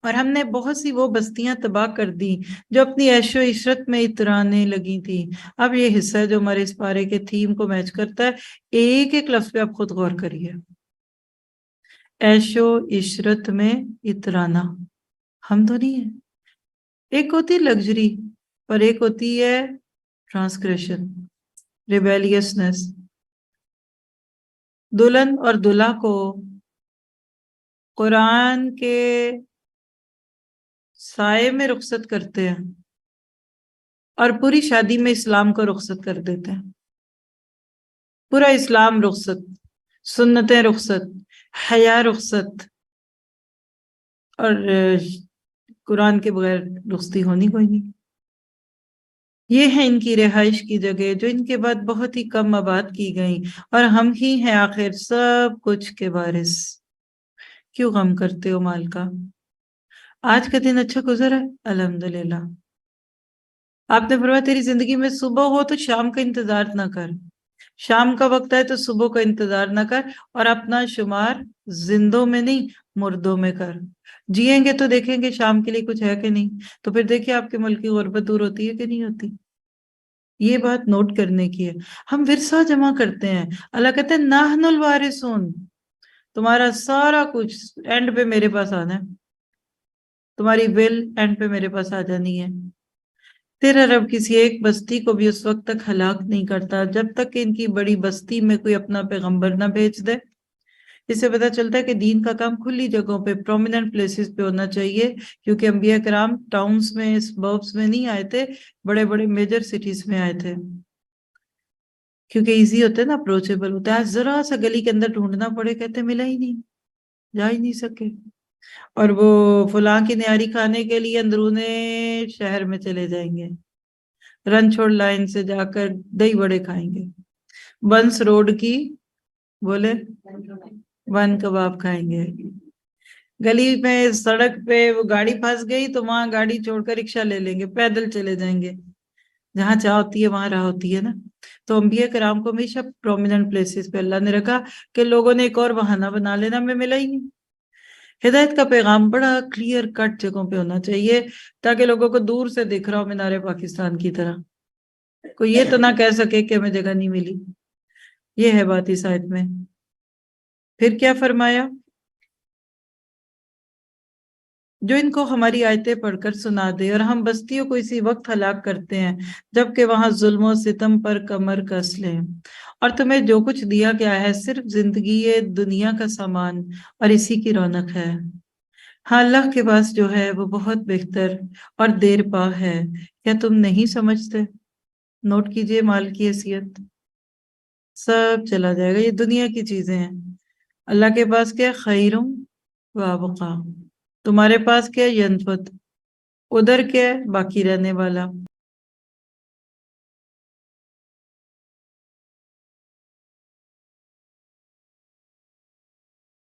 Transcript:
اور ہم نے بہت سی وہ بستیاں تباہ کر دی جو اپنی عیش و عشرت میں اترانے لگی تھی۔ اب یہ حصہ ہے جو ہمارے اس پارے کے تھیم کو میچ کرتا ہے، ایک ایک لفظ پہ آپ خود غور کریے۔ عیش و عشرت میں اترانا ہم تو نہیں ہے۔ ایک ہوتی ہے لگژری اور ایک ہوتی ہے ٹرانسگریشن، ریبیلیسنس۔ دلہن اور دلہا کو قرآن کے سائے میں رخصت کرتے ہیں اور پوری شادی میں اسلام کو رخصت کر دیتے ہیں۔ پورا اسلام رخصت، سنتیں رخصت، حیا رخصت، اور قرآن کے بغیر رخصتی ہونی کوئی نہیں۔ یہ ہے ان کی رہائش کی جگہ جو ان کے بعد بہت ہی کم آباد کی گئیں، اور ہم ہی ہیں آخر سب کچھ کے وارث۔ کیوں غم کرتے ہو مال کا؟ آج کا دن اچھا گزرا ہے؟ الحمدللہ۔ آپ نے فرمایا تیری زندگی میں صبح ہو تو شام کا انتظار نہ کر، شام کا وقت آئے تو صبح کا انتظار نہ کر، اور اپنا شمار زندوں میں نہیں مردوں میں کر۔ جئیں گے تو دیکھیں گے شام کے لیے کچھ ہے کہ نہیں، تو پھر دیکھیں آپ کے ملک کی غربت دور ہوتی ہے کہ نہیں ہوتی۔ یہ بات نوٹ کرنے کی ہے۔ ہم ورثہ جمع کرتے ہیں، اللہ کہتے ہیں نحن الوارثون، تمہارا سارا کچھ اینڈ پہ میرے پاس آنا ہے، تمہاری ول اینڈ پہ میرے پاس آ جانی ہے۔ تیرا رب کسی ایک بستی کو بھی اس وقت تک ہلاک نہیں کرتا جب تک کہ ان کی بڑی بستی میں کوئی اپنا پیغمبر نہ بھیج دے۔ اس سے پتہ چلتا ہے کہ دین کا کام کھلی جگہوں پہ، پرومیننٹ پلیسز پہ ہونا چاہیے، کیونکہ انبیاء کرام ٹاؤنز میں، سبربس میں نہیں آئے تھے، بڑے بڑے میجر سٹیز میں آئے تھے، کیونکہ ایزی ہوتا ہے نا، اپروچیبل ہوتا ہے۔ ذرا سا گلی کے اندر ڈھونڈنا پڑے، کہتے ملا ہی نہیں، جا ہی نہیں سکے، اور وہ فلاں کی نہاری کھانے کے لیے اندرون شہر میں چلے جائیں گے، رن چھوڑ لائن سے جا کر دہی بڑے کھائیں گے، بنس روڈ کی بولے ون کباب کھائیں گے، گلی میں سڑک پہ وہ گاڑی پھنس گئی تو وہاں گاڑی چھوڑ کر رکشہ لے لیں گے، پیدل چلے جائیں گے، جہاں چاہ ہوتی ہے وہاں راہ ہوتی ہے نا۔ تو انبیاء کرام کو ہمیشہ پرومیننٹ پلیسز پہ اللہ نے رکھا کہ لوگوں نے ایک اور بہانہ بنا لینا، ہمیں ملا ہی نہیں۔ ہدایت کا پیغام بڑا کلیئر کٹ جگہوں پہ ہونا چاہیے تاکہ لوگوں کو دور سے دکھ رہا ہو مینار پاکستان کی طرح، کوئی یہ تو نہ کہہ سکے کہ ہمیں جگہ نہیں ملی۔ یہ ہے بات اس آیت میں۔ پھر کیا فرمایا؟ جو ان کو ہماری آیتیں پڑھ کر سنا دے، اور ہم بستیوں کو اسی وقت ہلاک کرتے ہیں جبکہ وہاں ظلم و ستم پر کمر کس لیں، اور تمہیں جو کچھ دیا گیا ہے صرف زندگی دنیا کا سامان اور اسی کی رونق ہے۔ ہاں، اللہ کے پاس جو ہے وہ بہت بہتر اور دیر پا ہے، کیا تم نہیں سمجھتے؟ نوٹ کیجئے مال کی حیثیت، سب چلا جائے گا، یہ دنیا کی چیزیں ہیں۔ اللہ کے پاس کیا؟ خیروں و ابقا۔ تمہارے پاس کیا؟ ینفد۔ ادھر کیا ہے؟ باقی رہنے والا۔